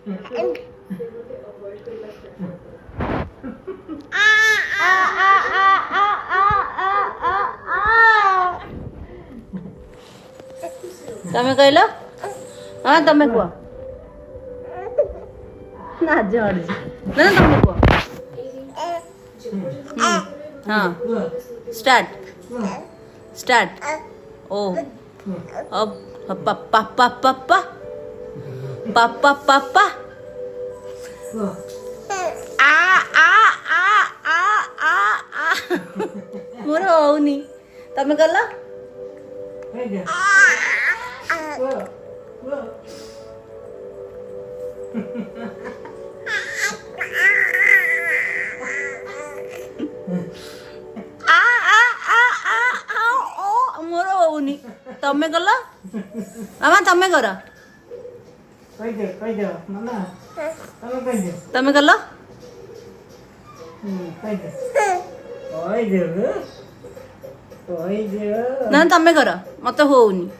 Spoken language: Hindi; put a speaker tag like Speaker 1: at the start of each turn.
Speaker 1: तमें कहल हाँ तमें कह ना जड़ ना तमें कह हाँ स्टार्ट स्टार्ट ओ अब पापा पापा पापा पापा आ आ आ आ आ आ मोर होनी तमें कल मोर होनी तमें कल मामा तमें कर तमें कल ना तमें कर मत होनी